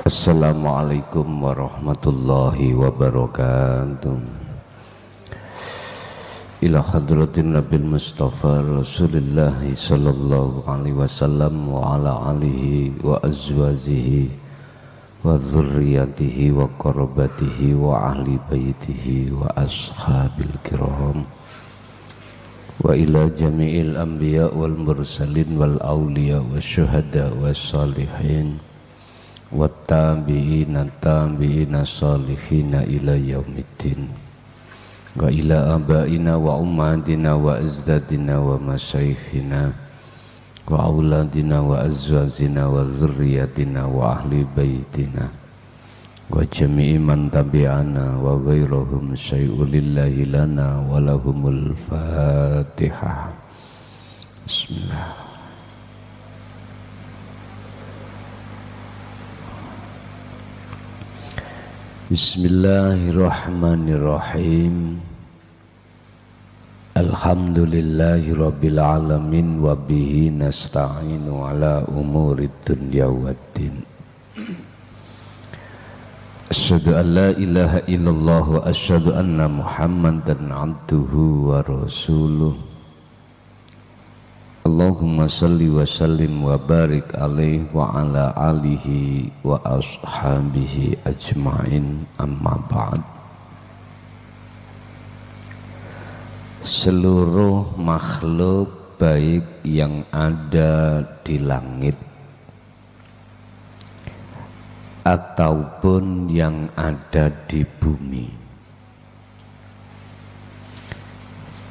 Assalamualaikum warahmatullahi wabarakatuh. Ila hadratin Nabil Mustafa Rasulullah sallallahu alaihi wasallam wa ala alihi wa azwajihi wa dzurriyyatihi wa qarabatihi wa ahli baitihi wa ashabil kiram wa ila jami'il anbiya wal mursalin wal awliya wa syuhada wa salihin wa tabi'ina salihina ila yaumiddin wa ila abaina wa ummatina wa azdadina wa masyayikhina wa auladina wa azwazina wa dzurriyyatina wa ahli baitina wa jami'i man tabi'ana wa ghairahum syai'ulillahi lana wa lahumul fatihah. Bismillah. Bismillahirrahmanirrahim. Alhamdulillahi rabbil alamin wa bihi nasta'inu ala umurid dunya waddin. Asyhadu an la ilaha illallah wa asyhadu anna Muhammadan abduhu wa rasuluh. Allahumma salli wa sallim wa barik alaihi wa ala alihi wa ashabihi ajma'in, amma ba'd. Seluruh makhluk baik yang ada di langit ataupun yang ada di bumi,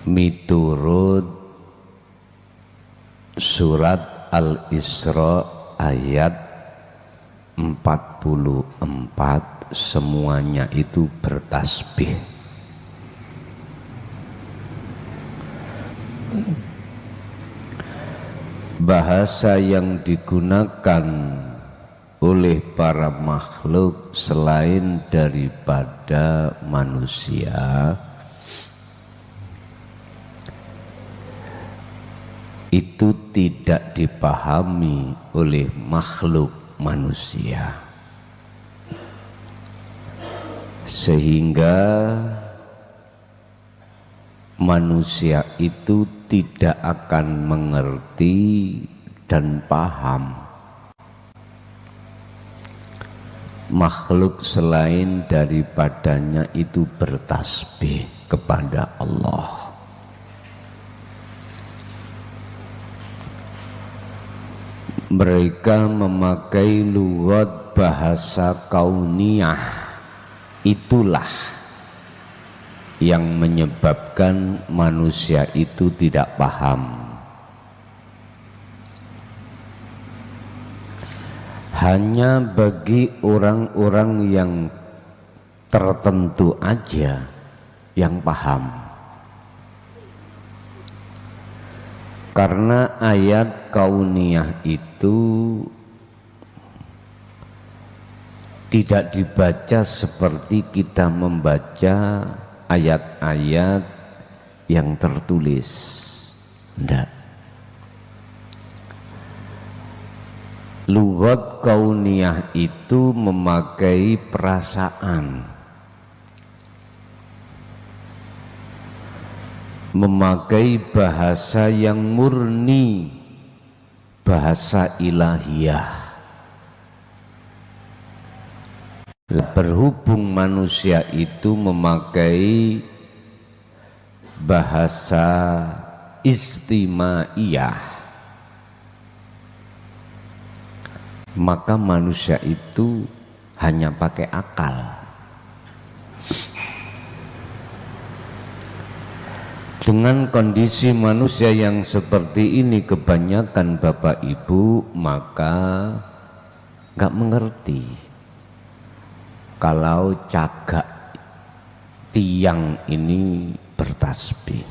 miturut surat Al-Isra ayat 44, semuanya itu bertasbih. Bahasa yang digunakan oleh para makhluk selain daripada manusia itu tidak dipahami oleh makhluk manusia, sehingga manusia itu tidak akan mengerti dan paham makhluk selain daripadanya itu bertasbih kepada Allah. Mereka memakai lughat bahasa kauniyah, itulah yang menyebabkan manusia itu tidak paham. Hanya bagi orang-orang yang tertentu aja yang paham. Karena ayat kauniyah itu tidak dibaca seperti kita membaca ayat-ayat yang tertulis. Tidak. Lughat kauniyah itu memakai perasaan, memakai bahasa yang murni, bahasa ilahiyah. Berhubung manusia itu memakai bahasa istimaiyah, maka manusia itu hanya pakai akal. Dengan kondisi manusia yang seperti ini kebanyakan Bapak Ibu, maka nggak mengerti kalau cagak tiang ini bertasbih,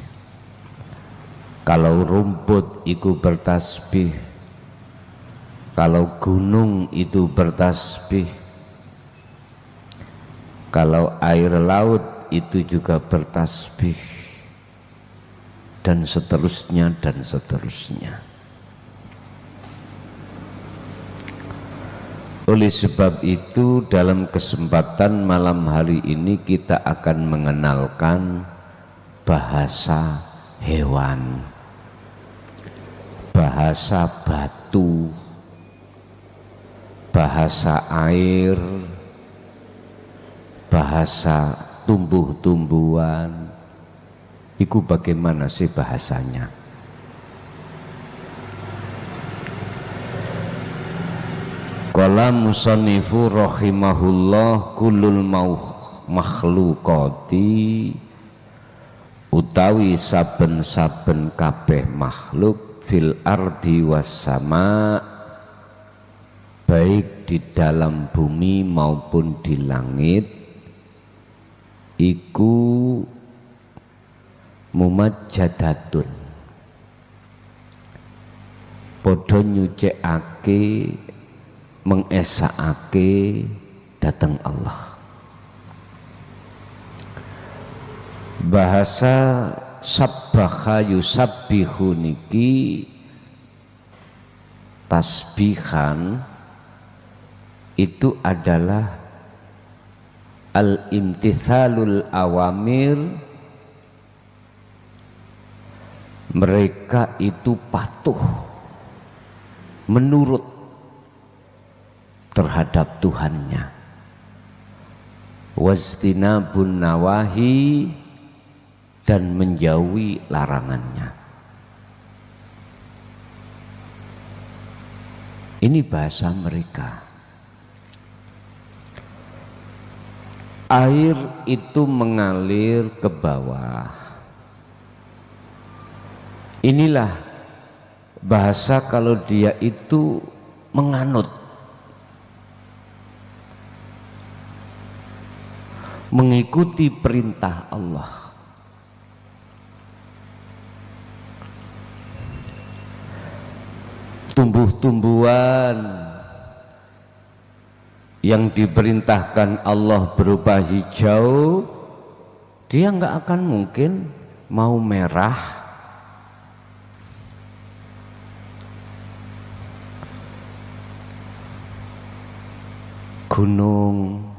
kalau rumput itu bertasbih, kalau gunung itu bertasbih, kalau air laut itu juga bertasbih, dan seterusnya dan seterusnya. Oleh sebab itu dalam kesempatan malam hari ini kita akan mengenalkan bahasa hewan, bahasa batu, bahasa air, bahasa tumbuh-tumbuhan. Iku bagaimana sih bahasanya? Qala musannifu rahimahullah kullul makhlukati utawi saben-saben kabeh makhluk fil ardi was sama, baik di dalam bumi maupun di langit, iku mumajjadatun, padha nyucikake mengesakake datang Allah. Bahasa sabbaha yusabbihu niki tasbihan itu adalah al-imtithalul awamir, mereka itu patuh menurut terhadap Tuhannya, wastinabun nawahi, dan menjauhi larangannya. Ini bahasa mereka. Air itu mengalir ke bawah. Inilah bahasa kalau dia itu menganut, mengikuti perintah Allah. Tumbuh-tumbuhan yang diperintahkan Allah berupa hijau, dia nggak akan mungkin mau merah. Gunung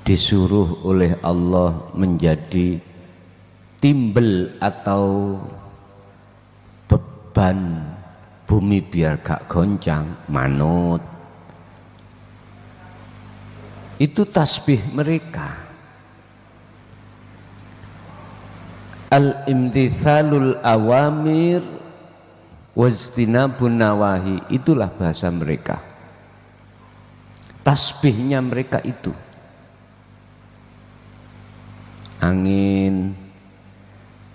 disuruh oleh Allah menjadi timbel atau beban bumi biar gak goncang, manut. Itu tasbih mereka. Al-imtithalul awamir wajtinabun nawahi, itulah bahasa mereka. Tasbihnya mereka itu. Angin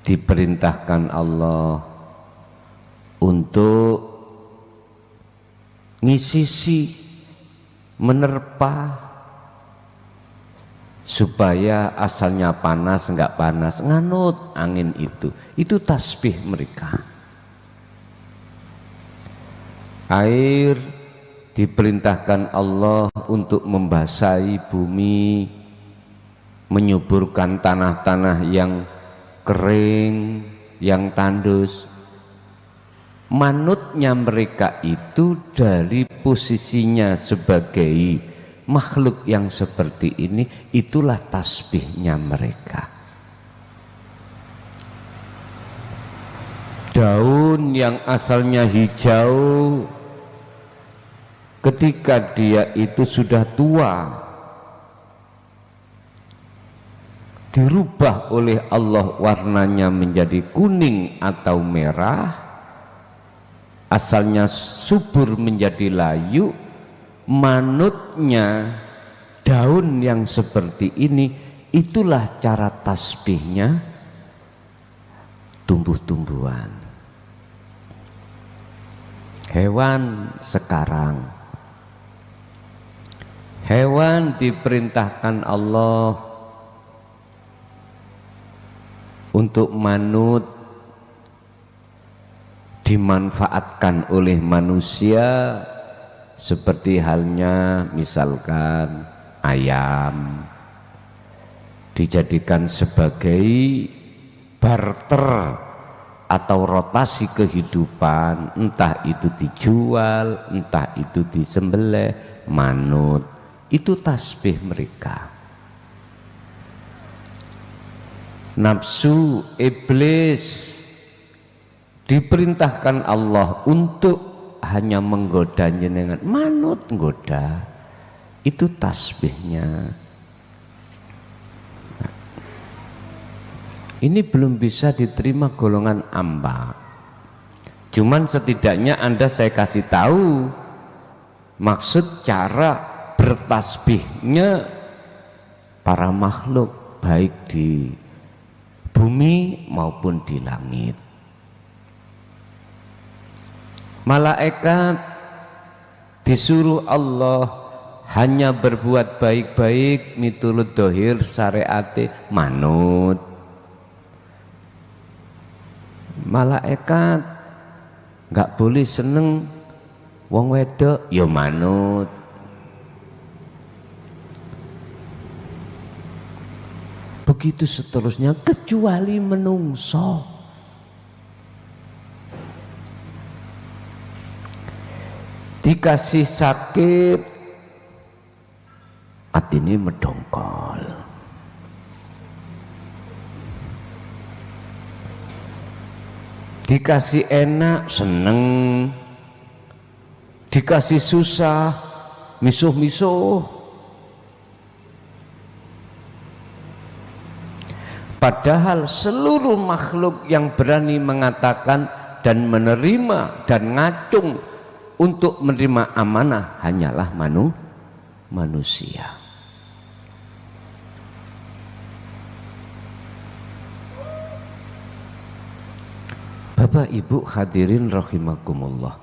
diperintahkan Allah untuk ngisisi, menerpa, supaya asalnya panas enggak panas, nganut angin itu tasbih mereka. Air diperintahkan Allah untuk membasahi bumi, menyuburkan tanah-tanah yang kering, yang tandus. Manutnya mereka itu dari posisinya sebagai makhluk yang seperti ini, itulah tasbihnya mereka. Daun yang asalnya hijau, ketika dia itu sudah tua, dirubah oleh Allah warnanya menjadi kuning atau merah, asalnya subur menjadi layu. Manutnya daun yang seperti ini, itulah cara tasbihnya tumbuh-tumbuhan. Hewan sekarang, hewan diperintahkan Allah untuk manut, dimanfaatkan oleh manusia, seperti halnya misalkan ayam dijadikan sebagai barter atau rotasi kehidupan, entah itu dijual, entah itu disembelih, manut, itu tasbih mereka. Nafsu iblis diperintahkan Allah untuk hanya menggoda jenengan, manut nggoda, itu tasbihnya. Ini belum bisa diterima golongan amba. Cuman setidaknya Anda saya kasih tahu maksud cara bertasbihnya para makhluk baik di bumi maupun di langit. Malaikat disuruh Allah hanya berbuat baik-baik miturut dohir syariate manut. Malaikat nggak boleh seneng wong wedok ya manut. Begitu seterusnya kecuali menungso. Dikasih sakit atine medongkol. Dikasih enak seneng, dikasih susah misuh-misuh. Padahal seluruh makhluk yang berani mengatakan dan menerima dan ngacung untuk menerima amanah hanyalah manusia. Bapak Ibu hadirin rahimakumullah.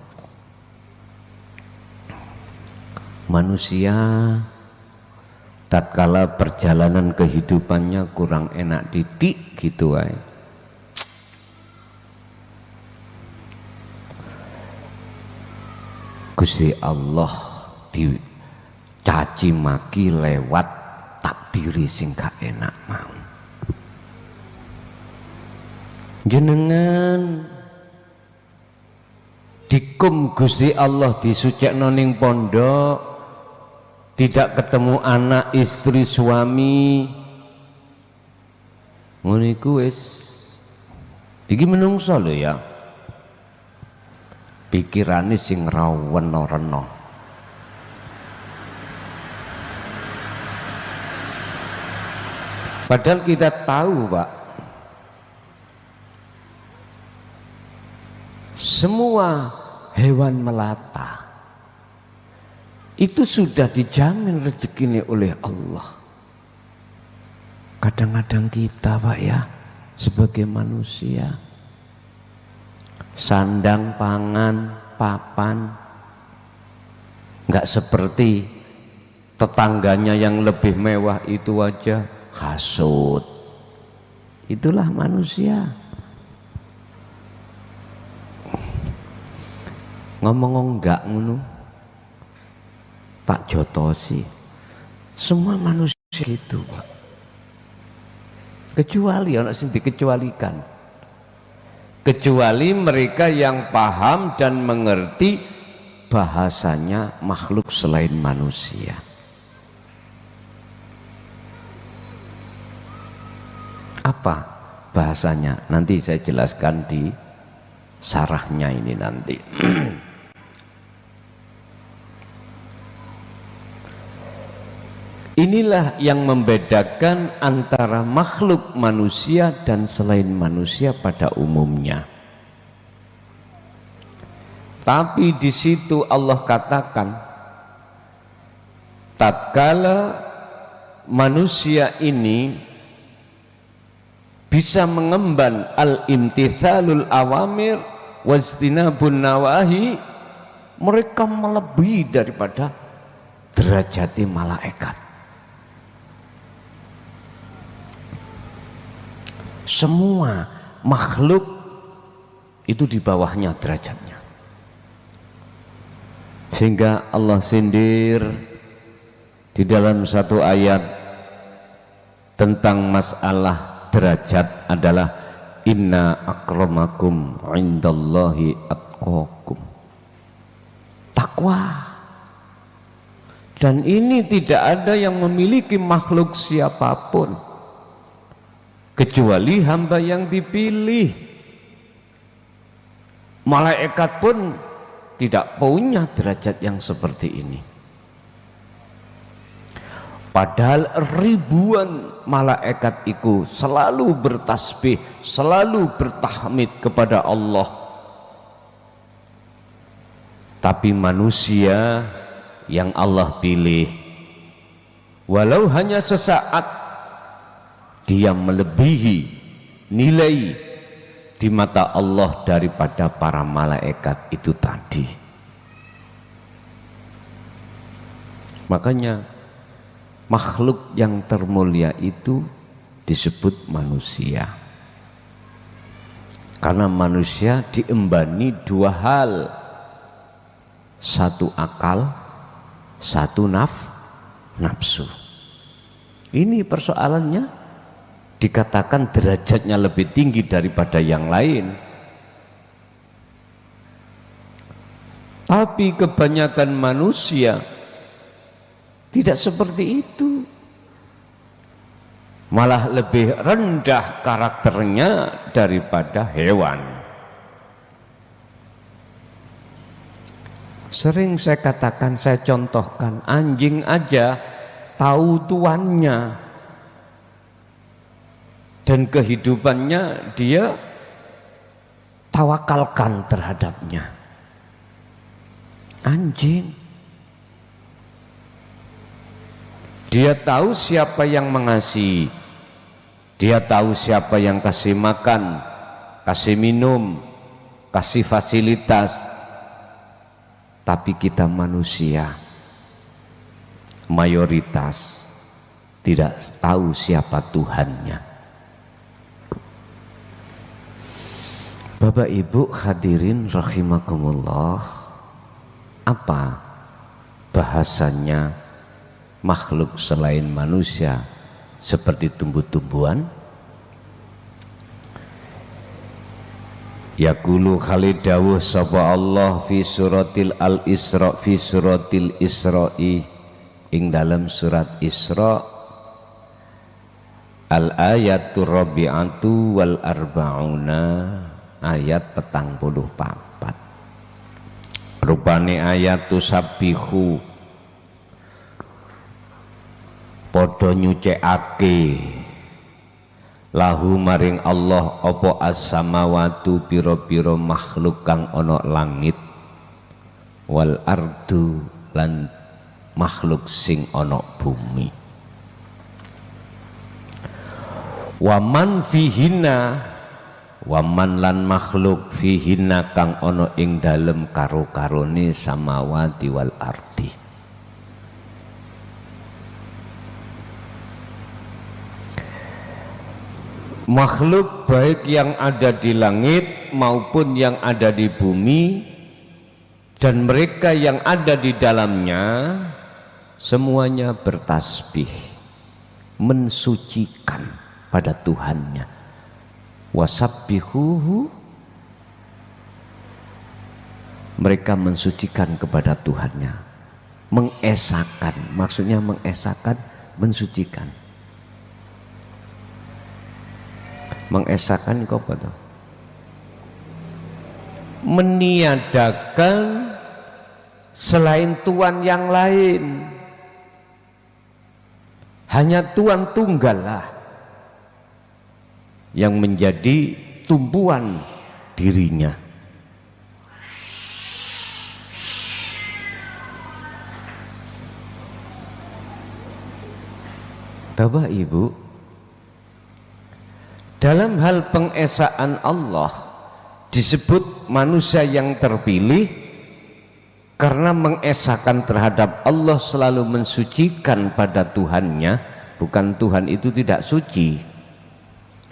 Manusia tatkala perjalanan kehidupannya kurang enak didik gitu wae. Gusti Allah dicaci maki lewat takdiri sing gak enak mau. Jenengan dikum Gusti Allah disucikno ning pondok, tidak ketemu anak, istri, suami, ngono iku wis iki menungso lho ya, pikirane sing rawena-rena. Padahal kita tahu Pak, semua hewan melata itu sudah dijamin rezekinya oleh Allah. Kadang-kadang kita Pak ya sebagai manusia sandang, pangan, papan nggak seperti tetangganya yang lebih mewah itu aja hasut. Itulah manusia. Ngomong enggak ngono tak jotosi. Semua manusia itu Pak, kecuali orang sing dikecualikan, kecuali mereka yang paham dan mengerti bahasanya makhluk selain manusia. Apa bahasanya? Nanti saya jelaskan di sarahnya ini nanti. Inilah yang membedakan antara makhluk manusia dan selain manusia pada umumnya. Tapi di situ Allah katakan, tatkala manusia ini bisa mengemban al-imtithalul awamir wajtinabun nawahi, mereka melebihi daripada derajati malaikat. Semua makhluk itu di bawahnya derajatnya. Sehingga Allah sindir di dalam satu ayat tentang masalah derajat adalah inna akramakum indallahi atqakum. Takwa. Dan ini tidak ada yang memiliki makhluk siapapun kecuali hamba yang dipilih. Malaikat pun tidak punya derajat yang seperti ini. Padahal ribuan malaikat itu selalu bertasbih, selalu bertahmid kepada Allah. Tapi manusia yang Allah pilih, walau hanya sesaat, dia melebihi nilai di mata Allah daripada para malaikat itu tadi. Makanya makhluk yang termulia itu disebut manusia, karena manusia diembani dua hal, satu akal, satu nafsu. Ini persoalannya, dikatakan derajatnya lebih tinggi daripada yang lain. Tapi kebanyakan manusia tidak seperti itu, malah lebih rendah karakternya daripada hewan. Sering saya katakan, saya contohkan, anjing aja tahu tuannya dan kehidupannya dia tawakalkan terhadapnya. Anjing, dia tahu siapa yang mengasihi, dia tahu siapa yang kasih makan, kasih minum, kasih fasilitas. Tapi kita manusia mayoritas tidak tahu siapa Tuhannya. Bapak Ibu hadirin rahimakumullah, apa bahasanya makhluk selain manusia seperti tumbuh-tumbuhan? Yaqulu Khalid dawuh sapa Allah fi suratil al-Isra, fi suratil Isra'i, ing dalam surat Isra, al ayatul rabi'atu wal arba'una, ayat 44. Rupane ayat tusabbihu, padha nyucikake lahu maring Allah apa as-samawatu pira-pira makhluk kang ana langit, wal ardu lan makhluk sing ana bumi, waman fihina, waman lan makhluk fihina kang ana ing dalem karo-karone samawati wal ardi. Makhluk baik yang ada di langit maupun yang ada di bumi dan mereka yang ada di dalamnya semuanya bertasbih, mensucikan pada Tuhannya. Wasabbihuhu, mereka mensucikan kepada Tuhannya. Mengesakan, maksudnya mengesakan, mensucikan. Mengesakan itu apa tuh? Meniadakan selain Tuhan yang lain. Hanya Tuhan tunggal lah yang menjadi tumpuan dirinya. Bapak Ibu, dalam hal pengesaan Allah disebut manusia yang terpilih karena mengesahkan terhadap Allah, selalu mensucikan pada Tuhannya. Bukan Tuhan itu tidak suci,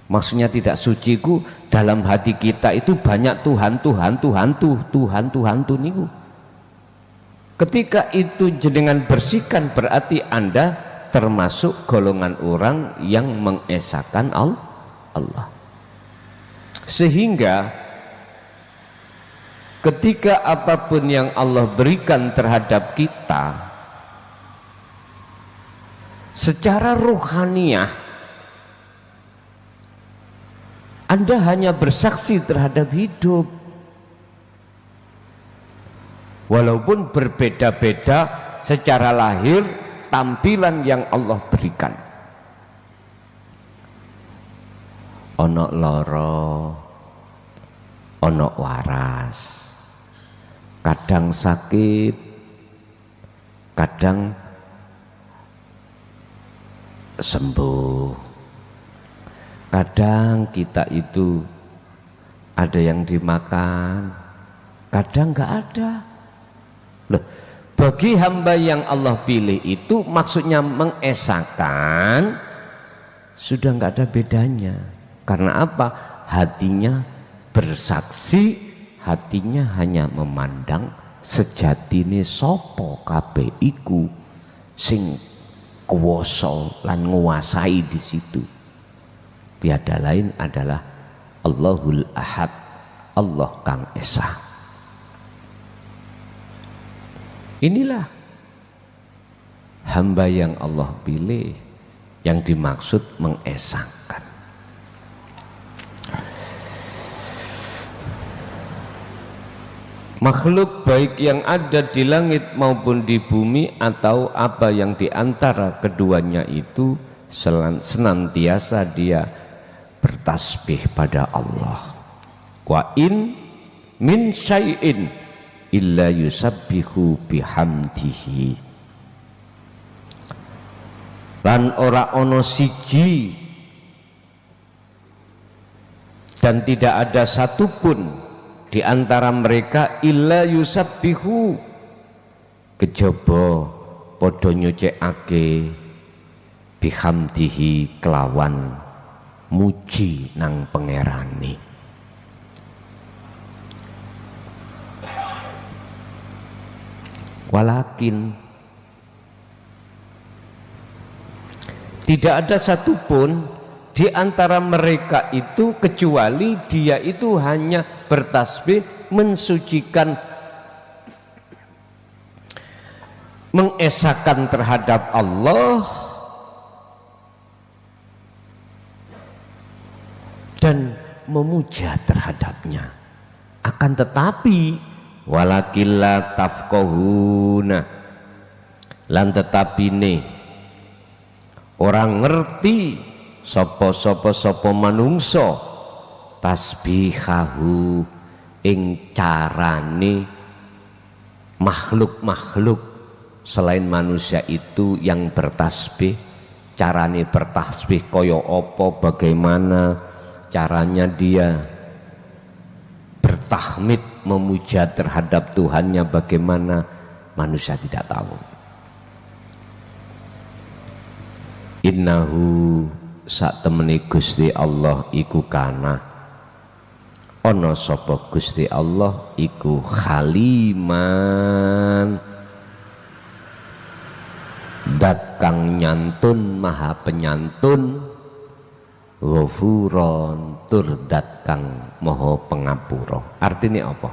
maksudnya tidak suci ku dalam hati kita itu banyak Tuhan niku. Ketika itu jenengan bersihkan, berarti Anda termasuk golongan orang yang mengesahkan Allah. Sehingga ketika apapun yang Allah berikan terhadap kita secara rohaniah, Anda hanya bersaksi terhadap hidup, walaupun berbeda-beda secara lahir tampilan yang Allah berikan. Ono loro, ono waras, kadang sakit, kadang sembuh, kadang kita itu ada yang dimakan, kadang nggak ada. Loh, bagi hamba yang Allah pilih itu maksudnya mengesahkan, sudah nggak ada bedanya. Karena apa? Hatinya bersaksi, hatinya hanya memandang sejatine sopo kabeh iku sing kuwasa lan nguasai di situ. Tiada lain adalah Allahul Ahad, Allah kang esa. Inilah hamba yang Allah pilih, yang dimaksud mengesahkan. Makhluk baik yang ada di langit maupun di bumi atau apa yang di antara keduanya itu senantiasa dia bertasbih pada Allah. Wa in min syai'in illa yusabbihu bihamdihi. Lan ora ono siji dan tidak ada satupun di antara mereka illa yusabbihu kejaba padha nyucikake bihamdihi kelawan muji nang pangerane. Walakin tidak ada satupun di antara mereka itu kecuali dia itu hanya bertasbih, mensucikan, mengesahkan terhadap Allah dan memuja terhadapnya. Akan tetapi walakilla tafqahuna, lan tetapi nih orang ngerti sapa manungso tasbihahu ing carane makhluk-makhluk selain manusia itu yang bertasbih, carane bertasbih kaya apa, bagaimana caranya dia bertahmid memuja terhadap Tuhannya, bagaimana manusia tidak tahu. Innahu sak temene Gusti Allah iku kana ana sapa Gusti Allah iku khaliman dat kang nyantun maha penyantun, ghafuron tur dat kang maha pengapura. Artinya apa?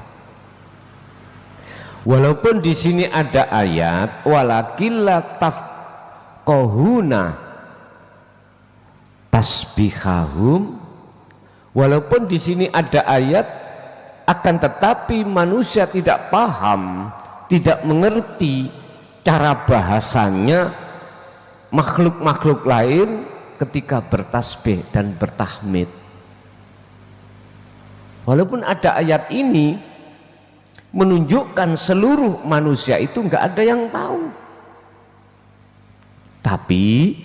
Walaupun di sini ada ayat walakilla tafqahuna tasbihahum, walaupun di sini ada ayat, akan tetapi manusia tidak paham, tidak mengerti cara bahasanya makhluk-makhluk lain ketika bertasbih dan bertahmid. Walaupun ada ayat ini menunjukkan seluruh manusia itu enggak ada yang tahu, tapi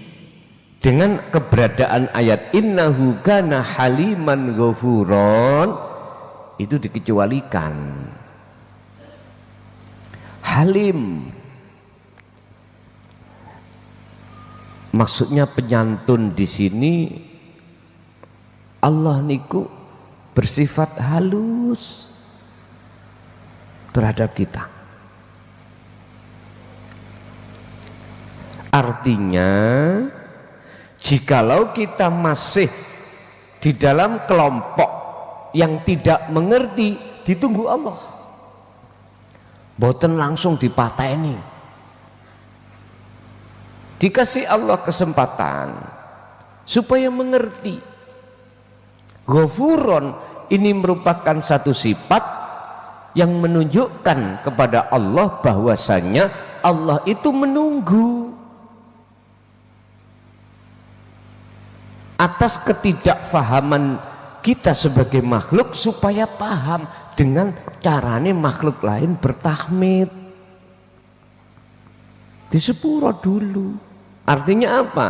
dengan keberadaan ayat innahu kana haliman ghafuron itu dikecualikan. Halim maksudnya penyantun di sini. Allah niku bersifat halus terhadap kita. Artinya jikalau kita masih di dalam kelompok yang tidak mengerti ditunggu Allah. Boten langsung dipateni. Dikasih Allah kesempatan supaya mengerti. Ghafuron ini merupakan satu sifat yang menunjukkan kepada Allah bahwasanya Allah itu menunggu atas ketidakfahaman kita sebagai makhluk supaya paham dengan carane makhluk lain bertahmid. Di sepuro dulu. Artinya apa?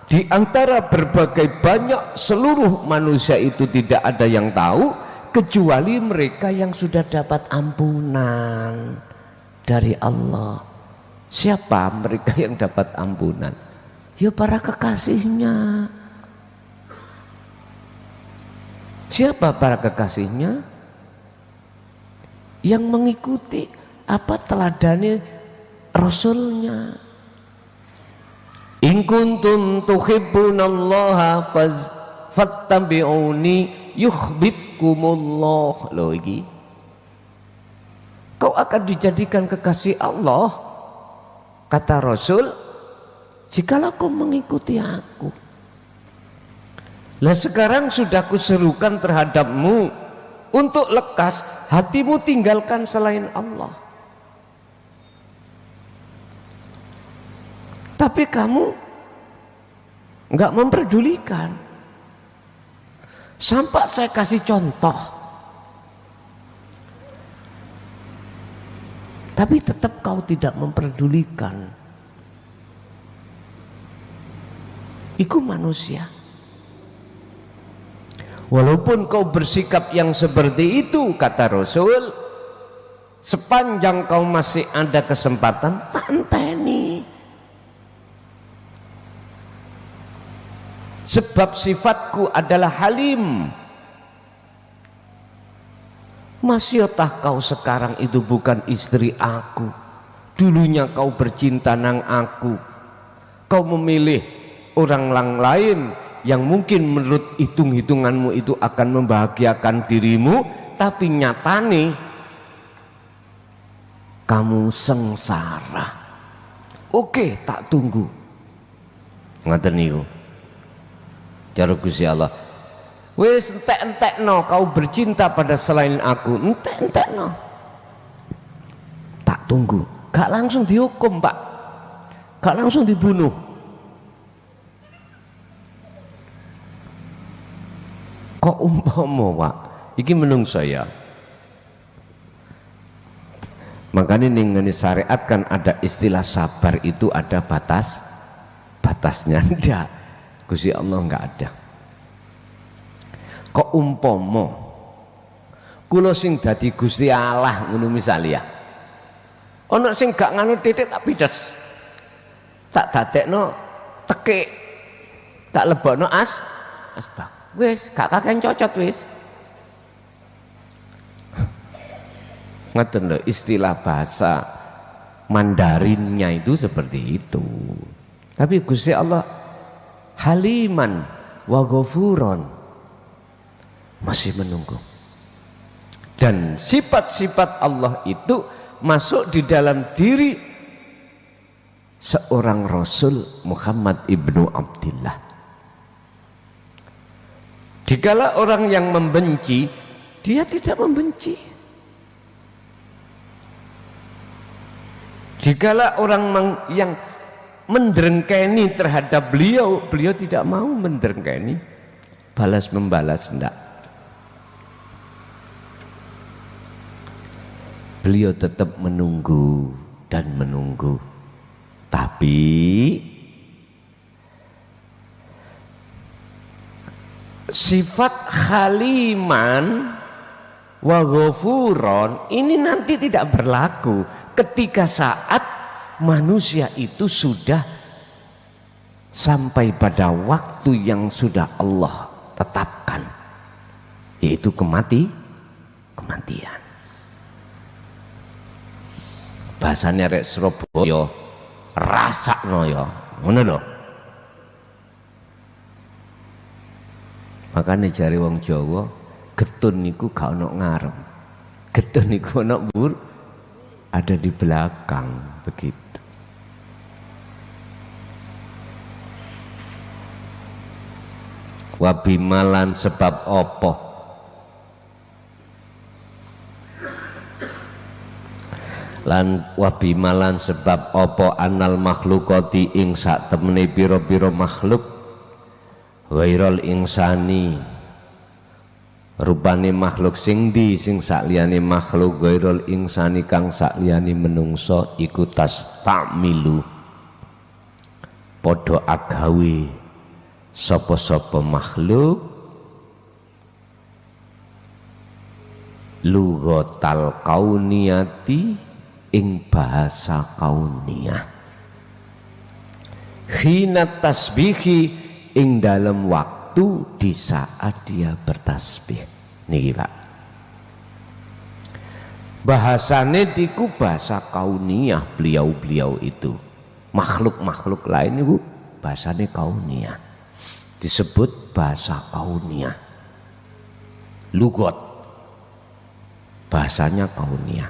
Di antara berbagai banyak seluruh manusia itu tidak ada yang tahu kecuali mereka yang sudah dapat ampunan dari Allah. Siapa mereka yang dapat ampunan? Ya para kekasihnya. Siapa para kekasihnya? Yang mengikuti apa teladani Rasulnya. In kuntum tuhibbunallaha fattabi'uni yuhibbukumullah. Loh iki. Kau akan dijadikan kekasih Allah, kata Rasul, jikalau kau mengikuti aku. Lah sekarang sudah kuserukan terhadapmu untuk lekas hatimu tinggalkan selain Allah. Tapi kamu enggak memperdulikan. Sampai saya kasih contoh. Tapi tetap kau tidak memperdulikan. Iku manusia. Walaupun kau bersikap yang seperti itu, kata Rasul, sepanjang kau masih ada kesempatan, tak enteni. Sebab sifatku adalah halim. Masyotah kau sekarang itu bukan istri aku. Dulunya kau bercinta nang aku. Kau memilih orang lain yang mungkin menurut hitung-hitunganmu itu akan membahagiakan dirimu, tapi nyatane kamu sengsara. Oke, tak tunggu. Ngoten niku. Cara Gusti Allah, wis entek-entekno kau bercinta pada selain aku, entek-entekno. Tak tunggu, gak langsung dihukum Pak, gak langsung dibunuh. Kok umpama Pak, iki menungso ya. Makanya ning syariat kan ada istilah sabar itu ada batasnya ndak. Gusti Allah enggak ada. Kok umpama kula sing dadi Gusti Allah ngono misalnya. Ana sing gak nganu titik tak pides. Tak dadekno tekik. Tak lebokno asbak. Wis gak kakean cocot wis. Ngoten lho istilah bahasa Mandarinnya itu seperti itu. Tapi Gusti Allah haliman wa ghafuron, masih menunggu. Dan sifat-sifat Allah itu masuk di dalam diri seorang Rasul Muhammad ibnu Abdillah. Dikala orang yang membenci, dia tidak membenci. Dikala orang yang mendrengkeni terhadap beliau, beliau tidak mau mendrengkeni, balas membalas enggak. Beliau tetap menunggu dan menunggu. Tapi sifat haliman wa ghafuron ini nanti tidak berlaku ketika saat manusia itu sudah sampai pada waktu yang sudah Allah tetapkan, yaitu kematian. Bahasanya rek Surabaya rasakno ya, ngono lho. Makanya jari wong Jawa Getun niku gak ono ngarep. Getun niku ono ada di belakang begitu. Wabimalan sebab opo lan wabimalan sebab opo anal makhlukati ing sak temene pira-pira makhluk ghairul insani rupane makhluk sing di sing sakliyane makhluk ghairul insani kang sakliyane menungso iku tastamilu padha agawe sapa-sapa makhluk lughatal kauniyati ing bahasa kauniyah khina tasbihi ing dalam waktu di saat dia bertasbih niki Pak bahasane diku bahasa kauniyah beliau-beliau itu makhluk-makhluk lain itu bahasane kauniyah disebut bahasa kauniyah lugot bahasanya kauniyah.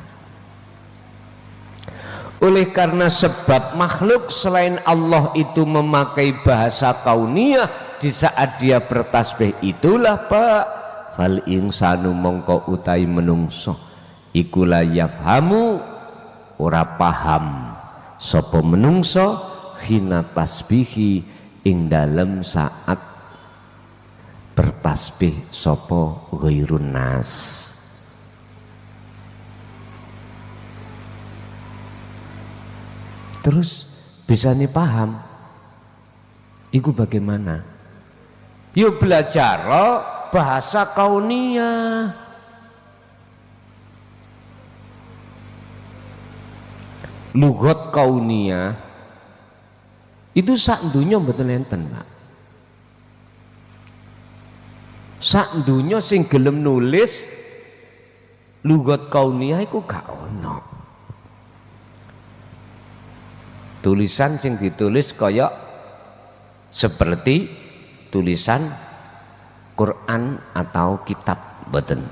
Oleh karena sebab makhluk selain Allah itu memakai bahasa kauniyah di saat dia bertasbih itulah Pak fal insanu mongko utai menungso iku la yafhamu ora paham sapa menungso hina tasbihi ing dalem saat bertasbih sapa ghairun nas. Terus bisa nih paham iku bagaimana? Yuk belajar bahasa kauniyah. Lugat kauniyah itu sak dunya mboten enten, Pak. Sak dunya sing gelem nulis lugat kauniyah iku gak ono. Tulisan sing ditulis kaya seperti tulisan Quran atau kitab boten.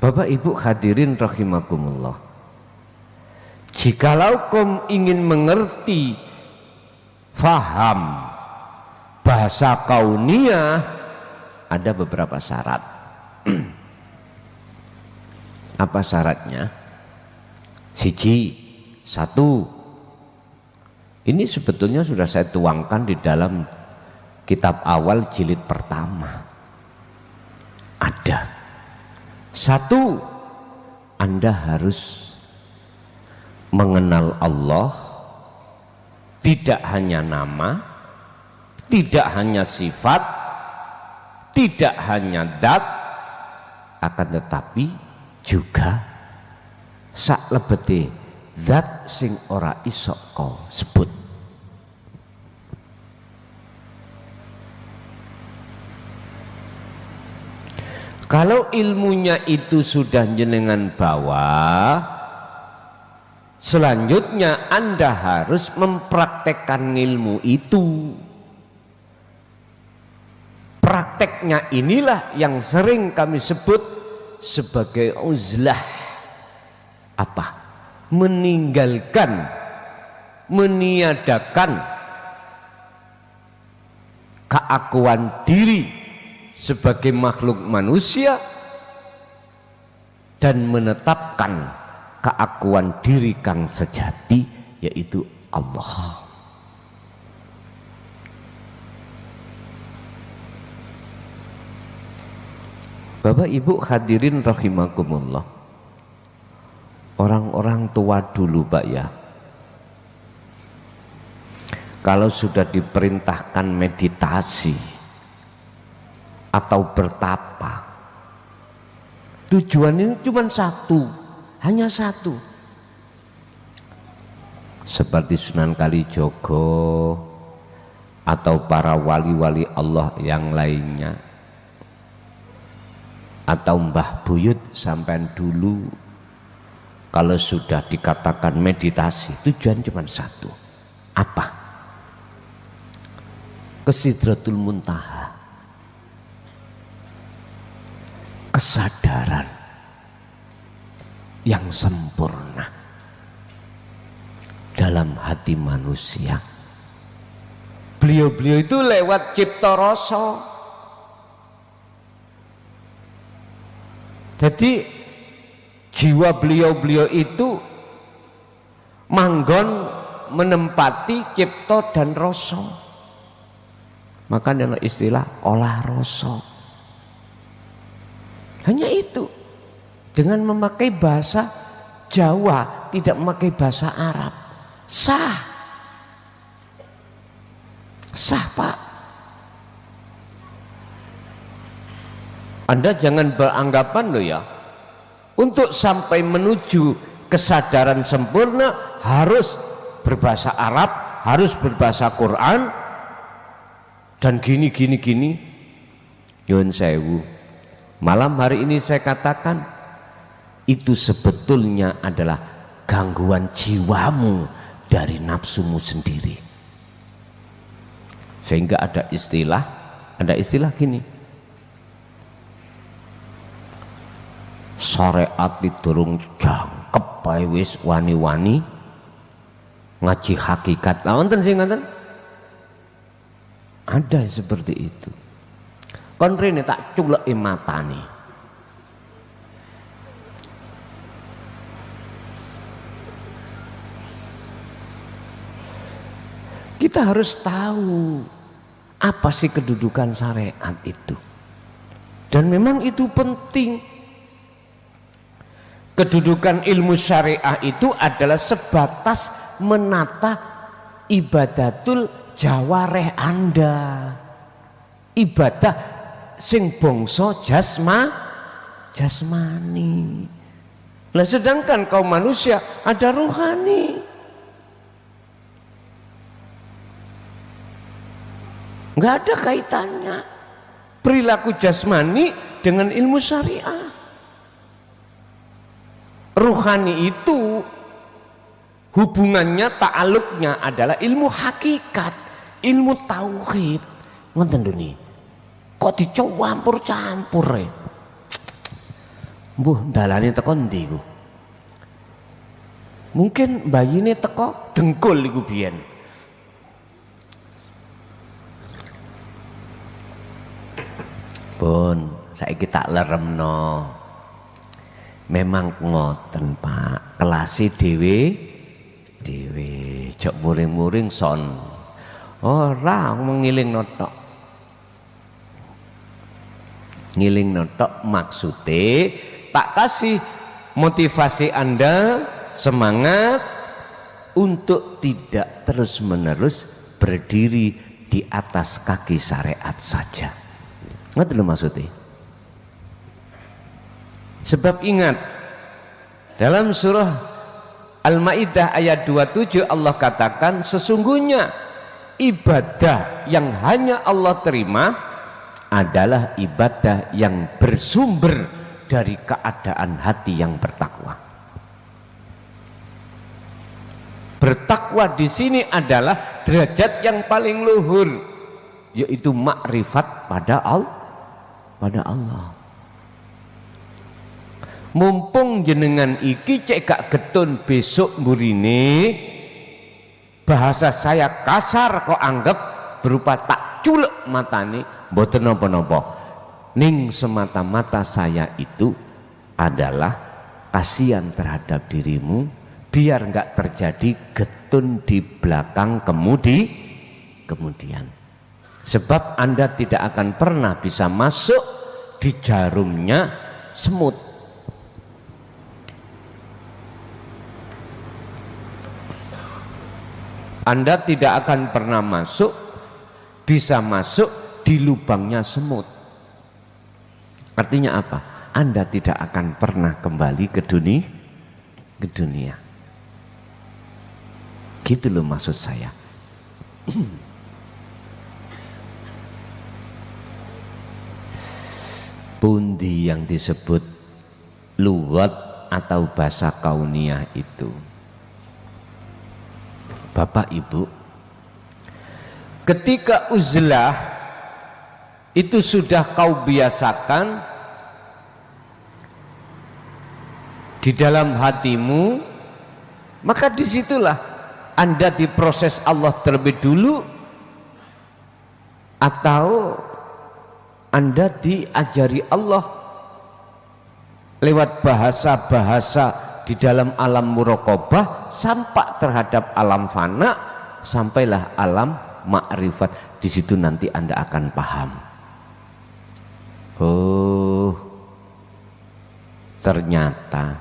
Bapak Ibu hadirin rahimakumullah. Jikalau kaum ingin mengerti faham bahasa kauniyah ada beberapa syarat. Apa syaratnya? Satu, ini sebetulnya sudah saya tuangkan di dalam kitab awal jilid pertama. Ada. Satu, Anda harus mengenal Allah, tidak hanya nama, tidak hanya sifat, tidak hanya dat, akan tetapi juga sak lebete zat sing ora iso kau sebut. Kalau ilmunya itu sudah jenengan bawa, selanjutnya Anda harus mempraktekkan ilmu itu. Prakteknya inilah yang sering kami sebut sebagai uzlah. Apa? Meninggalkan, meniadakan keakuan diri sebagai makhluk manusia dan menetapkan keakuan diri kang sejati yaitu Allah. Bapak Ibu hadirin rahimakumullah. Orang-orang tua dulu Pak ya, kalau sudah diperintahkan meditasi atau bertapa, tujuannya cuma satu, hanya satu. Seperti Sunan Kalijogo atau para wali-wali Allah yang lainnya, atau Mbah Buyut sampai dulu, kalau sudah dikatakan meditasi tujuan cuma satu. Apa? ke Sidratul Muntaha. Kesadaran yang sempurna dalam hati manusia. Beliau-beliau itu lewat cipta rasa. Jadi jiwa beliau-beliau itu manggon menempati cipta dan rasa. Maka ada istilah olah rasa. Hanya itu. Dengan memakai bahasa Jawa, tidak memakai bahasa Arab. Sah. Sah, Pak. Anda jangan beranggapan loh ya, untuk sampai menuju kesadaran sempurna harus berbahasa Arab, harus berbahasa Quran, dan gini. Yun sewu. Malam hari ini saya katakan, itu sebetulnya adalah gangguan jiwamu dari nafsumu sendiri. Sehingga ada istilah gini. Syariat durung jangkep bae wis wani-wani ngaji hakikat. Lah wonten sing ngoten? Ada seperti itu. Kon rene tak culeki matane. Kita harus tahu apa sih kedudukan syariat itu. Dan memang itu penting. Kedudukan ilmu syariah itu adalah sebatas menata ibadatul jawareh Anda. Ibadah sing bangsa jasmani. Lah sedangkan kaum manusia ada rohani. Enggak ada kaitannya perilaku jasmani dengan ilmu syariah. Ruhani itu hubungannya, ta'aluknya adalah ilmu hakikat, ilmu tauhid. Ngoten lho nih. Kok dicampur-campur ya? Mbuh dalane teko ndi ku? Mungkin bayine teko dengkul iku biyen. Pun saiki tak leremno. Memang ngoten Pak, kelasi dewe cok muring-muring son ora mengiling notok maksudnya tak kasih motivasi Anda semangat untuk tidak terus-menerus berdiri di atas kaki syariat saja. Ngerti lho maksudnya? Sebab ingat, dalam surah Al-Maidah ayat 27 Allah katakan, sesungguhnya ibadah yang hanya Allah terima adalah ibadah yang bersumber dari keadaan hati yang bertakwa. Bertakwa di sini adalah derajat yang paling luhur, yaitu makrifat pada Allah. Mumpung jenengan iki cek gak getun besok mburine bahasa saya kasar kok anggap berupa tak culek matane mboten napa-napa. Ning semata-mata saya itu adalah kasihan terhadap dirimu biar enggak terjadi getun di belakang kemudian. Sebab Anda tidak akan pernah bisa masuk di jarumnya semut. Anda tidak akan pernah bisa masuk di lubangnya semut. Artinya apa? Anda tidak akan pernah kembali ke dunia. Gitu loh maksud saya. Pundi yang disebut lughat atau bahasa kauniyah itu? Bapak Ibu, Ketika uzlah itu sudah kau biasakan di dalam hatimu, maka disitulah Anda diproses Allah terlebih dulu, atau Anda diajari Allah lewat bahasa-bahasa di dalam alam muraqabah sampai terhadap alam fana, sampailah alam ma'rifat. Di situ nanti Anda akan paham. Oh, ternyata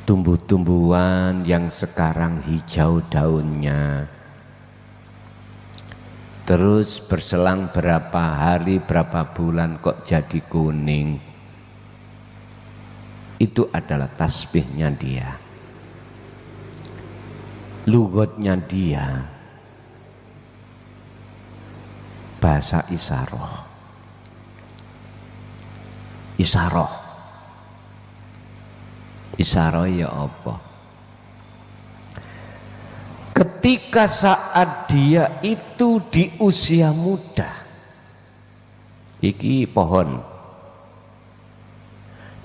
tumbuh-tumbuhan yang sekarang hijau daunnya, terus berselang berapa hari, berapa bulan kok jadi kuning, itu adalah tasbihnya dia, lugatnya dia, bahasa isaroh. Isaroh ya apa? Ketika saat dia itu di usia muda, iki pohon,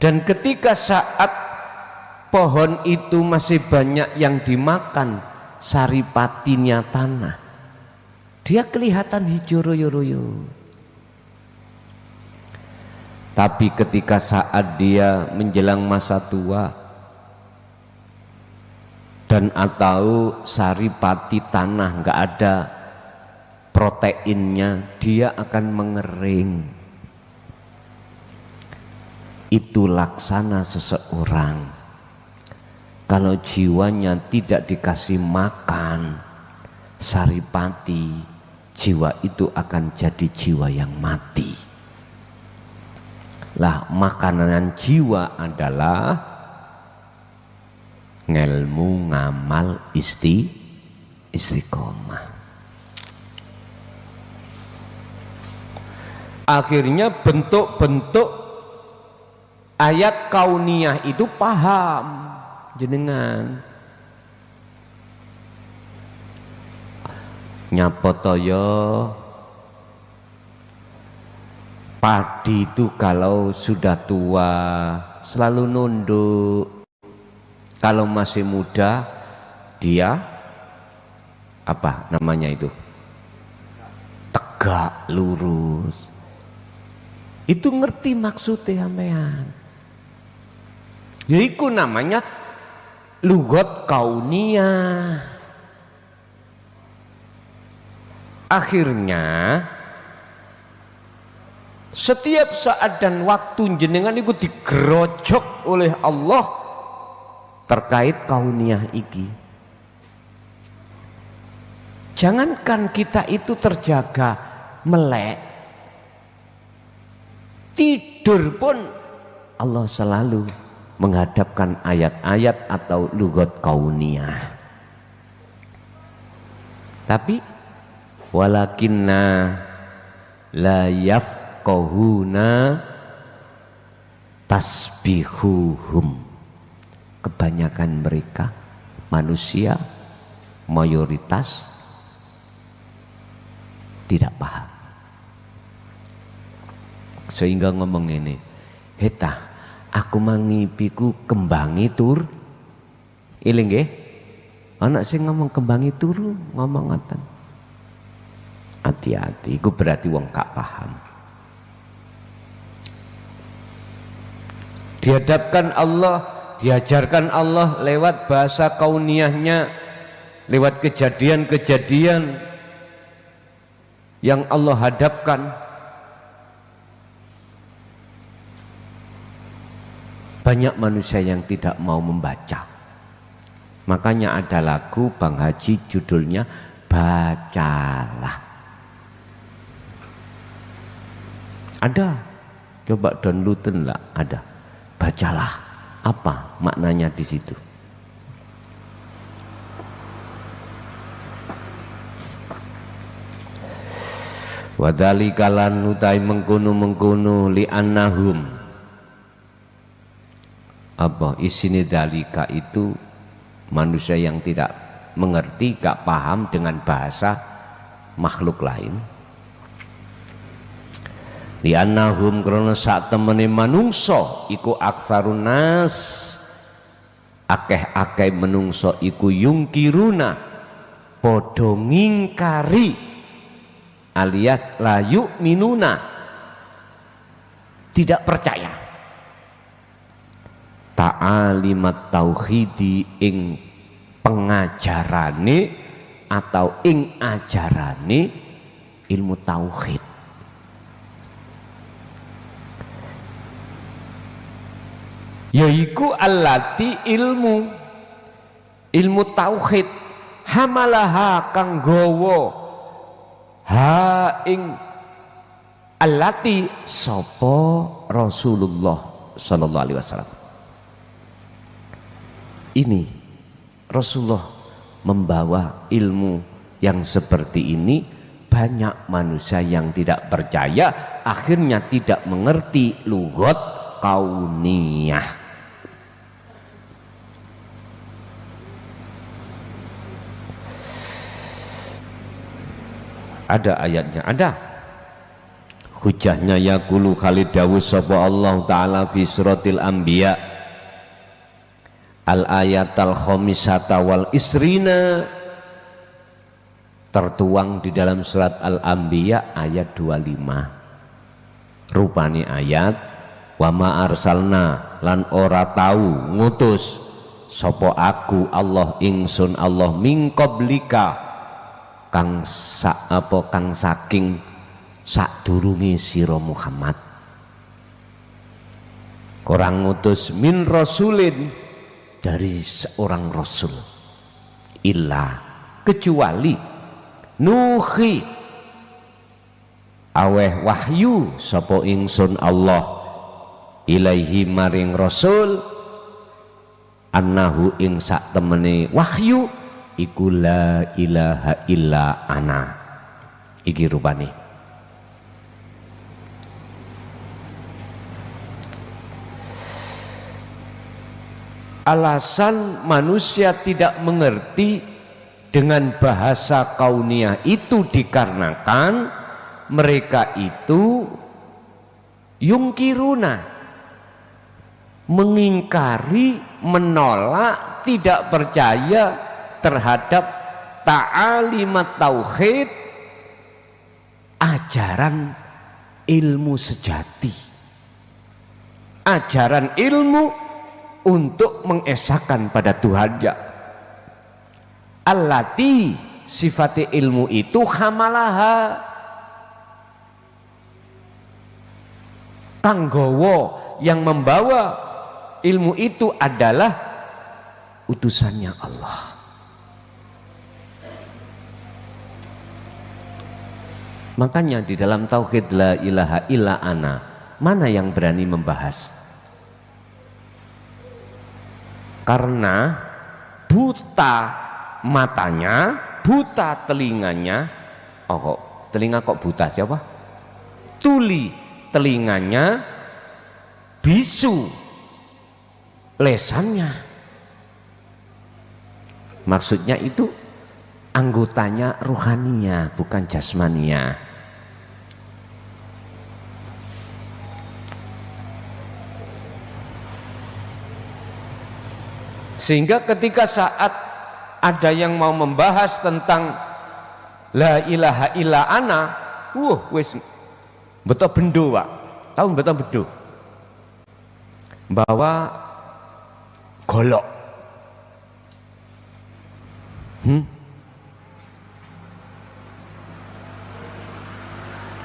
dan ketika saat pohon itu masih banyak yang dimakan saripatinya tanah, dia kelihatan hijau royo-royo. Tapi ketika saat dia menjelang masa tua dan atau saripati tanah nggak ada proteinnya, dia akan mengering. Itu laksana seseorang kalau jiwanya tidak dikasih makan saripati, jiwa itu akan jadi jiwa yang mati. Lah, makanan jiwa adalah ngelmu, ngamal, istiqomah. Akhirnya bentuk-bentuk ayat kauniyah itu paham jenengan. Nyapotoyo padi itu kalau sudah tua selalu nunduk, kalau masih muda dia apa namanya itu, tegak lurus. Itu ngerti maksudnya sampean. Yaiku namanya lugat kauniyah. Akhirnya setiap saat dan waktu jenengan itu digerojok oleh Allah terkait kauniyah iki. Jangankan kita itu terjaga melek, tidur pun Allah selalu menghadapkan ayat-ayat atau lugat kauniyah. Tapi walakinna la yafqahuna tasbihuhum. Kebanyakan mereka manusia mayoritas tidak paham, sehingga ngomong ini, heta aku mangipiku kembangi tur iling nggih, anak sing ngomong kembangi turu ngomong ngoten. Hati-hati, itu berarti wong gak paham. Dihadapkan Allah, diajarkan Allah lewat bahasa kauniyahnya, lewat kejadian-kejadian yang Allah hadapkan. Banyak manusia yang tidak mau membaca. Makanya ada lagu Bang Haji judulnya Bacalah. Ada, coba downloadin lah, ada. Bacalah, apa maknanya di situ? Wadhalikalan utai mengkono li annahum. Apa isine dalika itu manusia yang tidak mengerti, gak paham dengan bahasa makhluk lain. Li'annahum karena sak temene manungso iku aktsarun nas, akeh-akeh menungso iku yungkiruna padha ngingkari alias la yu'minuna, tidak percaya ta'alimat tauhidi ing pengajarane atau ing ajarane ilmu tauhid. Yaiku allati ilmu tauhid hamalaha kang gawa ha ing allati sapa Rasulullah sallallahu alaihi wasallam. Ini Rasulullah membawa ilmu yang seperti ini, banyak manusia yang tidak percaya, akhirnya tidak mengerti lughat kauniyah. Ada ayatnya, ada hujahnya. Yaqulu Khalid dawuh sapa Allah taala fi suratil anbiya al ayatal khamisata wal isrina, tertuang di dalam surat al-anbiya ayat 25. Rupani ayat wa ma arsalna lan ora tau ngutus sapa aku Allah ingsun Allah min qablika kang saking sadurunge sira Muhammad, orang ngutus min rasulin dari seorang rasul, illa kecuali nuhi aweh wahyu sapa ingsun Allah ilaihi maring rasul annahu ing sak temene wahyu iku la ilaha illa ana. Iki rupane alasan manusia tidak mengerti dengan bahasa kauniyah itu dikarenakan mereka itu yungkiruna, mengingkari, menolak, tidak percaya terhadap ta'alimat tauhid, ajaran ilmu sejati, ajaran ilmu untuk mengesahkan pada Tuhannya. Allati sifati ilmu itu hamalaha kanggowo, yang membawa ilmu itu adalah utusannya Allah. Makanya di dalam tauhid la ilaha illa ana, mana yang berani membahas? Karena buta matanya, buta telinganya. Oh kok telinga kok buta, siapa? Tuli telinganya, bisu lesannya. Maksudnya itu anggotanya ruhaninya, bukan jasmania. Sehingga ketika saat ada yang mau membahas tentang la ilaha illa ana, wis betul bendo, Pak. Tahu betul bendo? Bawa golok.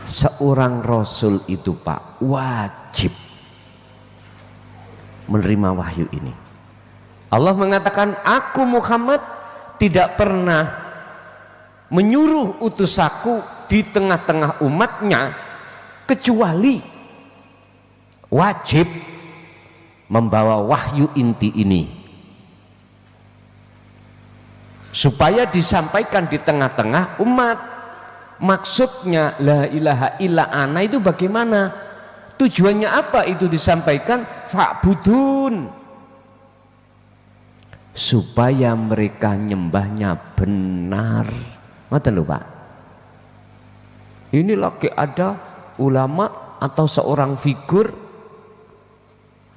Seorang rasul itu, Pak, wajib menerima wahyu ini. Allah mengatakan, aku Muhammad tidak pernah menyuruh utusaku di tengah-tengah umatnya kecuali wajib membawa wahyu inti ini supaya disampaikan di tengah-tengah umat. Maksudnya la ilaha illa ana itu bagaimana? Tujuannya apa itu disampaikan? Fa'budun, supaya mereka nyembahnya benar. Ngoten lho Pak. Ini lagi ada ulama atau seorang figur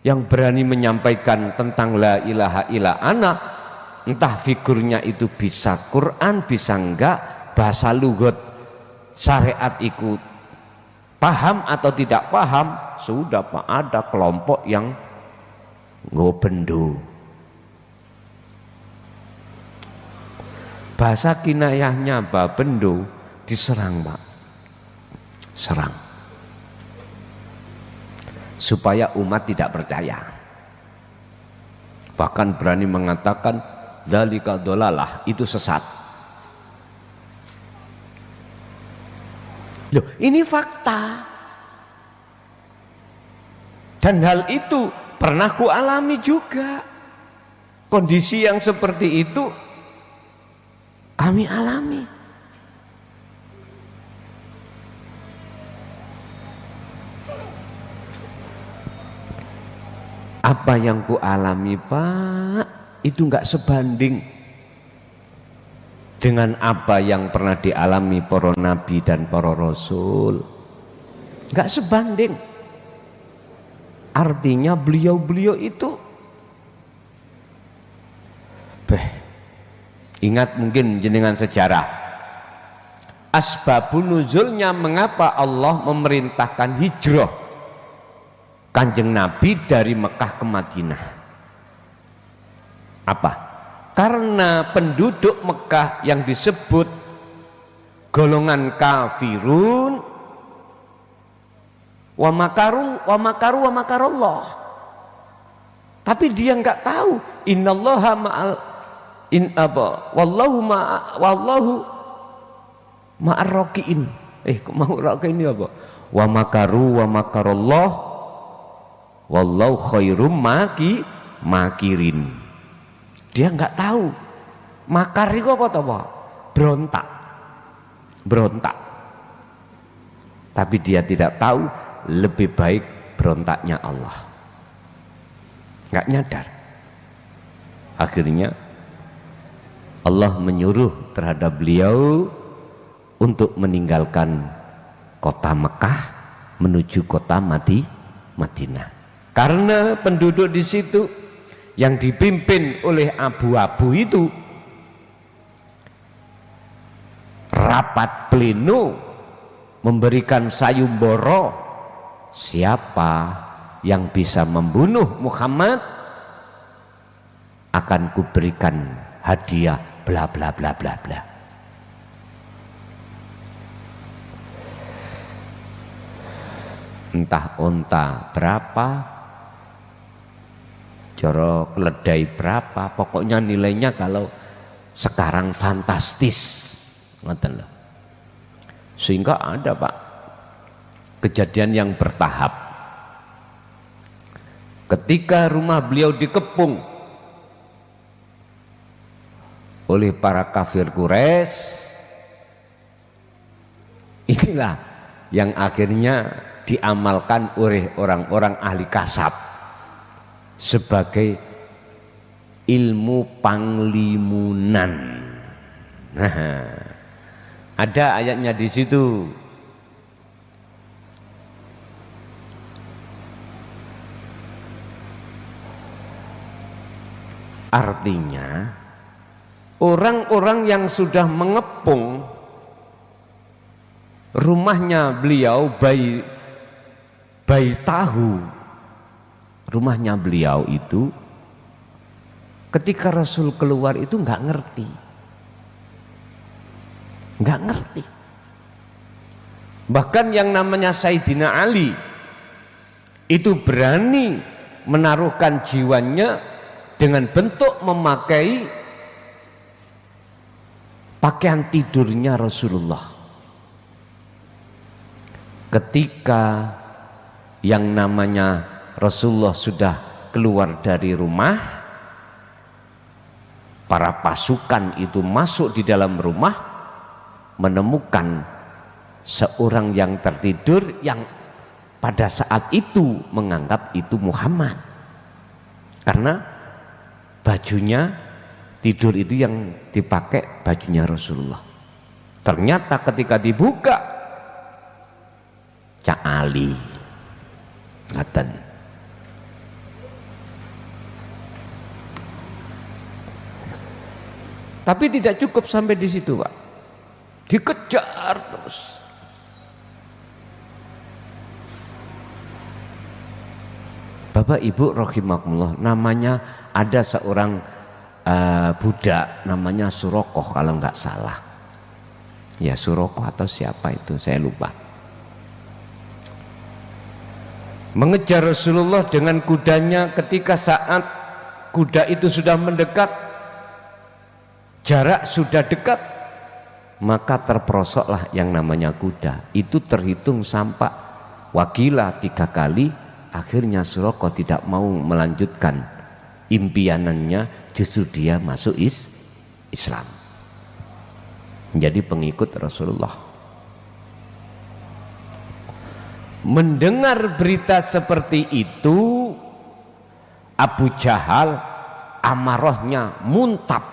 yang berani menyampaikan tentang la ilaha illa ana, entah figurnya itu bisa Quran, bisa enggak, bahasa lugat syariat ikut paham atau tidak paham, sudah Pak, ada kelompok yang ngobendo. Bahasa kinayahnya babendo, diserang Pak, serang supaya umat tidak percaya, bahkan berani mengatakan dzalika dolalah, itu sesat. Loh, ini fakta, dan hal itu pernah ku alami juga. Kondisi yang seperti itu kami alami. Apa yang ku alami Pak, itu enggak sebanding dengan apa yang pernah dialami para nabi dan para rasul. Enggak sebanding. Artinya beliau-beliau itu ingat mungkin jenengan sejarah, asbabun nuzulnya mengapa Allah memerintahkan hijrah Kanjeng Nabi dari Mekah ke Madinah. Apa? Karena penduduk Mekah yang disebut golongan kafirun wa makarullah, tapi dia enggak tahu innallaha ma'al wallahu ma'ar raqiin. Kok mau raqiin ini apa? Wa makaru wa makarullah wallahu khairum makirin. Dia enggak tahu makar itu apa toh Pak? Berontak. Tapi dia tidak tahu lebih baik berontaknya Allah. Enggak nyadar. Akhirnya Allah menyuruh terhadap beliau untuk meninggalkan kota Mekah menuju kota Madinah. Karena penduduk di situ yang dipimpin oleh abu-abu itu rapat pleno memberikan sayumbara, siapa yang bisa membunuh Muhammad akan kuberikan hadiah bla bla bla bla bla. Entah onta berapa, jorok keledai berapa, pokoknya nilainya kalau sekarang fantastis, ngoten loh. Sehingga ada Pak kejadian yang bertahap. Ketika rumah beliau dikepung oleh para kafir Quraisy, inilah yang akhirnya diamalkan oleh orang-orang ahli kasab sebagai ilmu panglimunan. Nah, ada ayatnya di situ. Artinya orang-orang yang sudah mengepung rumahnya beliau, bayi tahu rumahnya beliau itu, ketika Rasul keluar itu nggak ngerti. Bahkan yang namanya Sayyidina Ali itu berani menaruhkan jiwanya dengan bentuk memakai pakaian tidurnya Rasulullah. Ketika yang namanya Rasulullah sudah keluar dari rumah, para pasukan itu masuk di dalam rumah, menemukan seorang yang tertidur yang pada saat itu menganggap itu Muhammad, karena bajunya tidur itu yang dipakai bajunya Rasulullah. Ternyata ketika dibuka, Cak Ali ngaten. Tapi tidak cukup sampai di situ, Pak. Dikejar terus. Bapak Ibu rahimakumullah, namanya ada seorang budak namanya Surokoh kalau nggak salah. Ya Surokoh atau siapa itu saya lupa. Mengejar Rasulullah dengan kudanya, ketika saat kuda itu sudah mendekat, jarak sudah dekat, maka terperosoklah yang namanya kuda. Itu terhitung sampai wakila 3 kali. Akhirnya Surokoh tidak mau melanjutkan impianannya, justru dia masuk Islam, menjadi pengikut Rasulullah. Mendengar berita seperti itu, Abu Jahal amarahnya muntap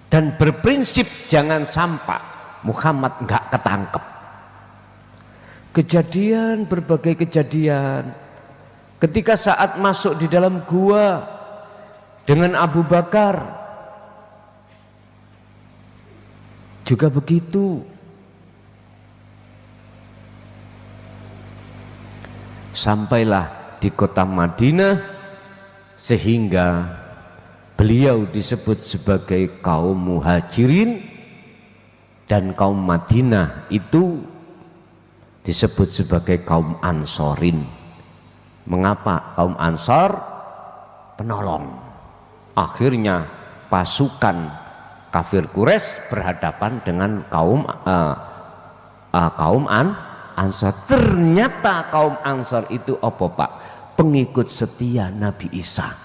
dan berprinsip jangan sampai Muhammad enggak ketangkep. Berbagai kejadian ketika saat masuk di dalam gua dengan Abu Bakar juga begitu. Sampailah di kota Madinah sehingga beliau disebut sebagai kaum Muhajirin, dan kaum Madinah itu disebut sebagai kaum Ansorin. Mengapa kaum Ansor? Penolong. Akhirnya pasukan kafir Quraisy berhadapan dengan kaum Ansor. Ternyata kaum Ansor itu apa, Pak? Pengikut setia Nabi Isa.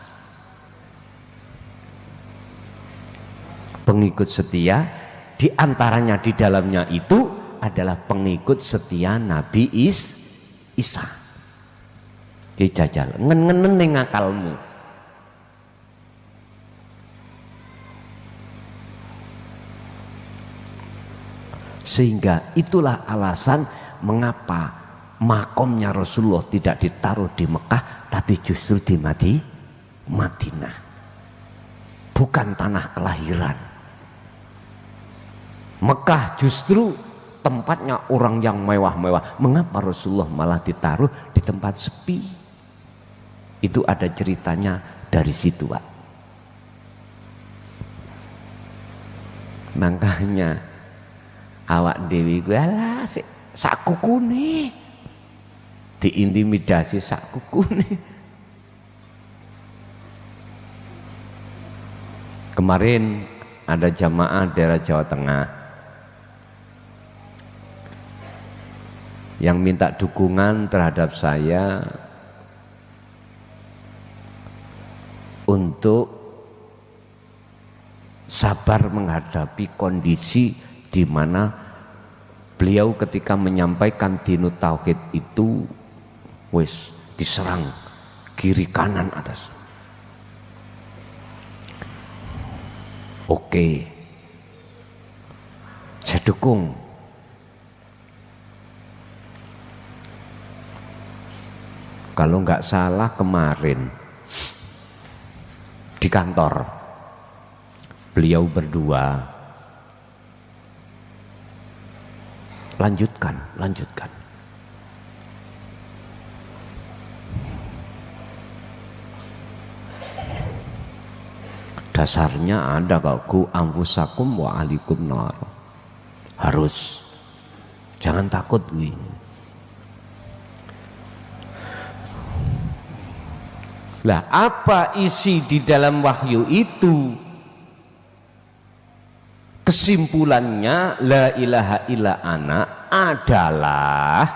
Pengikut setia, di antaranya di dalamnya itu adalah pengikut setia Nabi Isa. Dijajal ngen-ngenen ning akalmu. Sehingga itulah alasan mengapa makomnya Rasulullah tidak ditaruh di Mekah tapi justru di Madinah. Bukan tanah kelahiran. Mekah justru tempatnya orang yang mewah-mewah. Mengapa Rasulullah malah ditaruh di tempat sepi? Itu ada ceritanya dari situ, Pak. Makanya awak dewi gue alah sak kukune diintimidasi sak kukune. Kemarin ada jamaah daerah Jawa Tengah yang minta dukungan terhadap saya untuk sabar menghadapi kondisi di mana beliau ketika menyampaikan dinut tauhid itu wis diserang kiri kanan atas. Oke, saya dukung. Kalau nggak salah kemarin di kantor beliau berdua lanjutkan. Dasarnya ada ku anfusakum wa alikum nar. Harus jangan takut ini. Lah apa isi di dalam wahyu itu? Kesimpulannya la ilaha illa ana adalah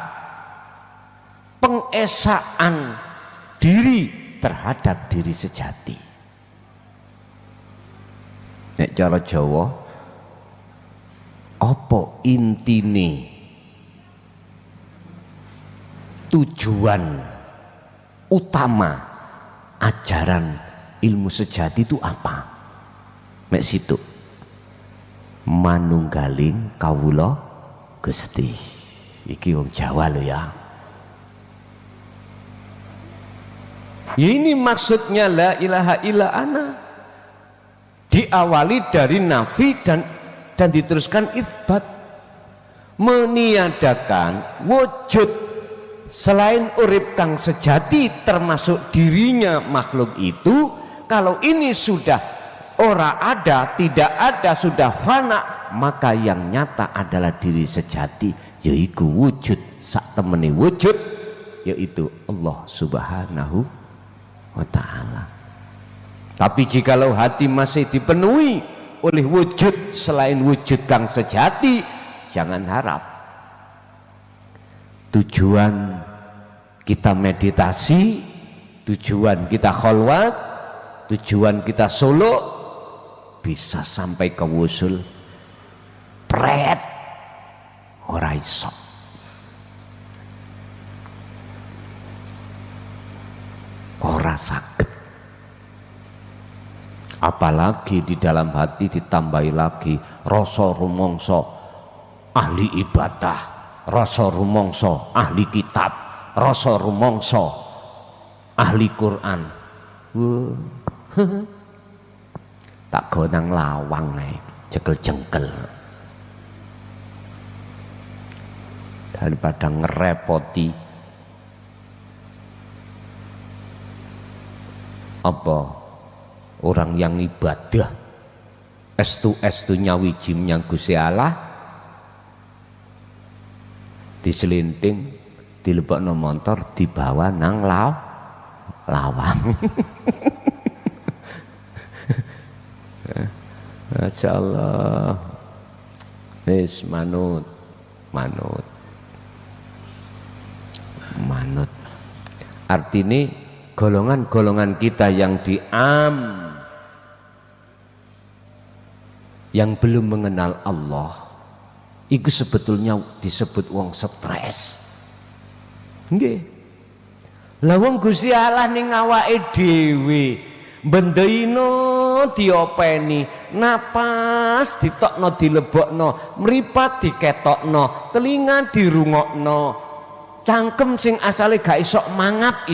pengesaan diri terhadap diri sejati. Nek cara Jawa apa intine tujuan utama ajaran ilmu sejati itu apa? Mek situ manunggaling kawula Gusti. Iki wong Jawa lho ya. Ini maksudnya la ilaha illa ana. Diawali dari nafi dan diteruskan isbat, meniadakan wujud selain urip kang sejati termasuk dirinya makhluk itu. Kalau ini sudah ora ada, tidak ada, sudah fana, maka yang nyata adalah diri sejati, yaitu wujud sak temeni wujud, yaitu Allah Subhanahu wa ta'ala. Tapi jikalau hati masih dipenuhi oleh wujud selain wujud kang sejati, jangan harap tujuan kita meditasi, tujuan kita kholwat, tujuan kita solo bisa sampai ke wusul pret, ora iso. Ora saged. Apalagi di dalam hati ditambahi lagi rasa rumangsa ahli ibadah, rasa rumangsa ahli kitab, rasa rumangsa ahli Quran. Tak gonang lawang jengkel-jengkel daripada ngerepoti apa orang yang ibadah estu nyawiji menyang Gusti Allah diselinting dilebokno motor dibawa nang lawang. Masya Allah. Wis manut artinya golongan-golongan kita yang yang belum mengenal Allah itu sebetulnya disebut wong stres. Nggih. Lah wong Gusti Allah ning awake dhewe bendino diopeni, napas ditokno dilebokno, mripat diketokno, telinga dirungokno, cangkem sing asale gak iso mangap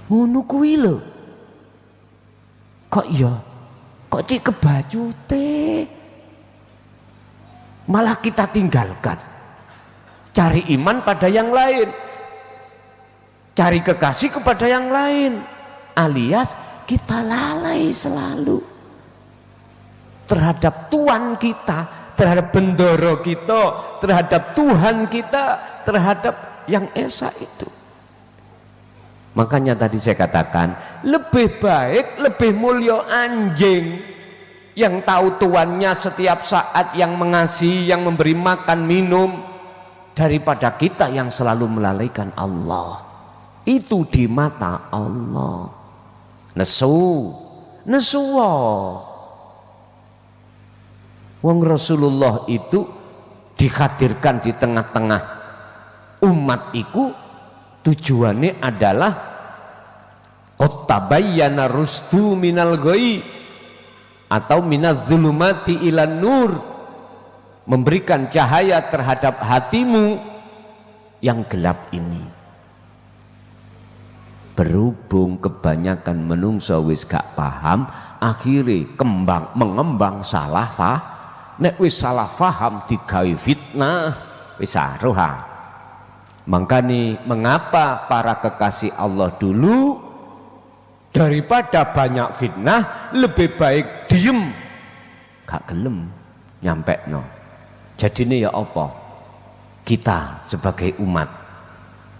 ngono kuwi lho. Kok iya kok cik kebajute malah kita tinggalkan, cari iman pada yang lain, cari kekasih kepada yang lain, alias kita lalai selalu terhadap Tuhan kita, terhadap bendoro kita, terhadap Tuhan kita, terhadap yang esa itu. Makanya tadi saya katakan lebih baik, lebih mulia anjing yang tahu tuannya setiap saat, yang mengasihi, yang memberi makan minum, daripada kita yang selalu melalaikan Allah. Itu di mata Allah nesu wong Rasulullah itu dihadirkan di tengah-tengah umat iku tujuannya adalah qattabayyana rusdu minal ghoi atau minaz zulumati ilan nur, memberikan cahaya terhadap hatimu yang gelap ini. Berhubung kebanyakan menungso wis gak paham, akhirnya mengembang salah faham. Nek wis salah faham digawe fitnah wis saruha. Makanya mengapa para kekasih Allah dulu daripada banyak fitnah lebih baik diem, gak gelem nyampe no. Jadi ini ya apa? Kita sebagai umat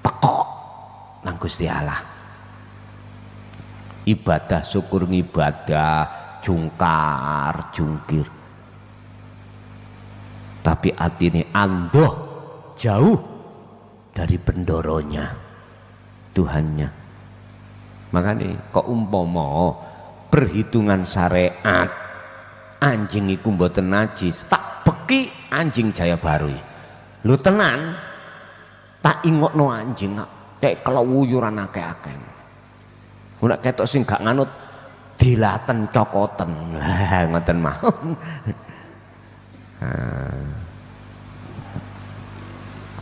pekok nang Gusti Allah, ibadah syukur ngibadah, jungkar jungkir, tapi hati ini andoh jauh dari bendoronya Tuhannya. Makanya kok umpama perhitungan syariat anjing iku mboten najis, tak beki anjing Jaya Baru lu tenan Tak ingokno anjing kayak keluyuran akeh-akeh. Nek ketok sing gak nganut dilaten cokoten. Lah ngoten mawon.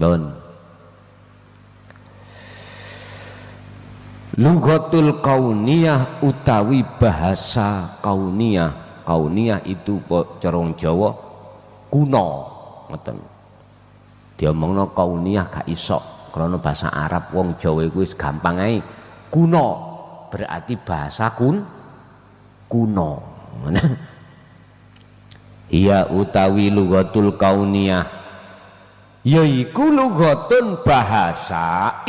Don. Lughatul kauniyah utawi bahasa kauniyah. Kauniyah itu corong Jawa kuno ngoten. Diomongno kauniyah gak iso karena bahasa Arab wong Jawa iku wis gampang ae. Kuno berarti bahasa kuno. Iya utawi lughatul kauniyah yaiku lughatun bahasa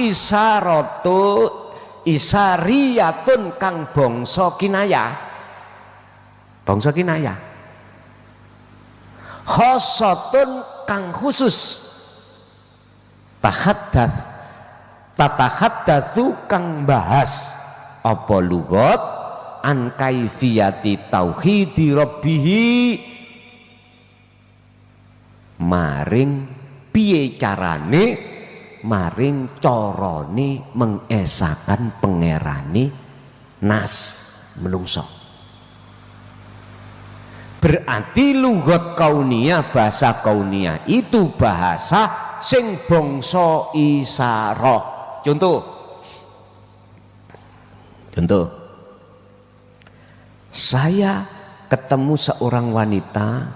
isariyatun kang bangsa kinayah. Bangsa kinayah. Khossatun kang khusus. Tatahaddatsu kang bahas apa lughat an kaifiyati tauhidi rabbihi maring piye carane maring carane mengesakan pangerane nas menungso. Berarti lughat kauniyah bahasa kauniyah itu bahasa sing bangsa isarah. Contoh saya ketemu seorang wanita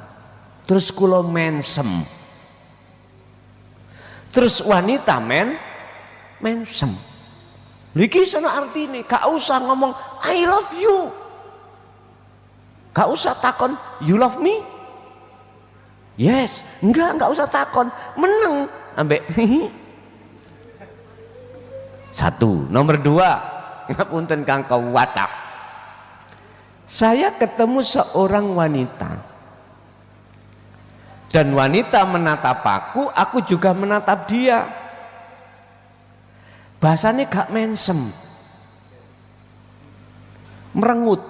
terus kula mensem, terus wanita mensem. Iki sono artine gak usah ngomong I love you, gak usah takon you love me. Yes, enggak usah takon, meneng ambek. Satu, nomor dua, ngapunten Kang Kawatah. Saya ketemu seorang wanita dan wanita menatap aku juga menatap dia. Bahasanya gak mensem, merengut.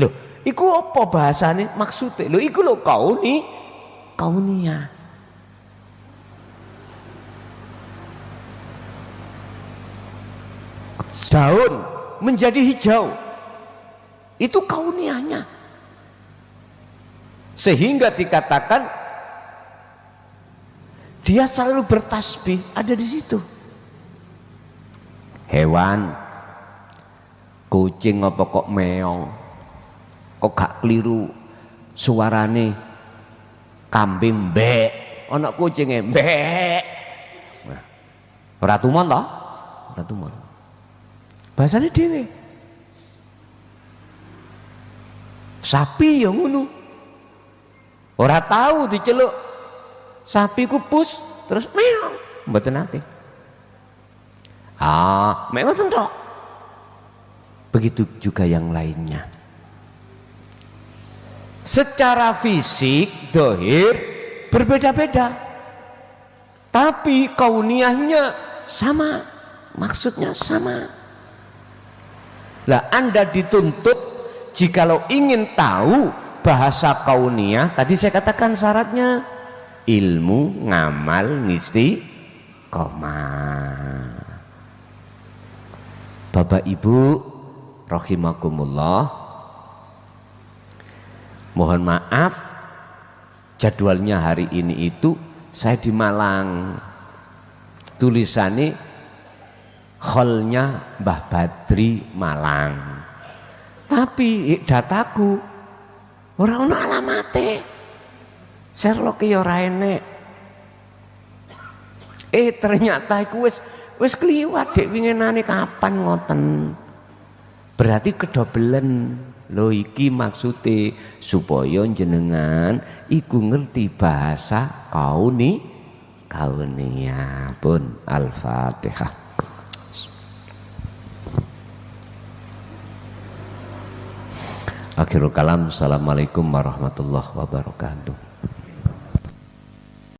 Loh, iku apa bahasane maksudnya? Lho iku lho kauniyah. Daun menjadi hijau. Itu kauniyahnya. Sehingga dikatakan dia selalu bertasbih, ada di situ. Hewan, kucing apa kok meong? Kok gak keliru suarane kambing mbek, ana kucinge mbek. Nah, ora tumon toh? Ora tumon. Bahasane dhewe. Sapi ya ngono. Ora tahu diceluk sapi kupus terus meong, mboten nate. Meong tok. Begitu juga yang lainnya. Secara fisik, dohir berbeda-beda, tapi kauniyahnya sama, maksudnya sama. Lah Anda dituntut jikalau ingin tahu bahasa kauniyah, tadi saya katakan syaratnya ilmu, ngamal, istiqomah. Bapak Ibu rahimakumullah, mohon maaf jadwalnya hari ini itu saya di Malang, tulisannya holnya Mbah Badri Malang, tapi dataku orang ono alamate Sherlock ya ora enek. Ternyata iku wis kliwat dek winginane kapan ngoten. Berarti kedobelen. Lho iki maksude supaya jenengan iku ngerti bahasa kauniyah. Pun Al-Fatihah. Akhirul kalam. Assalamualaikum warahmatullahi wabarakatuh.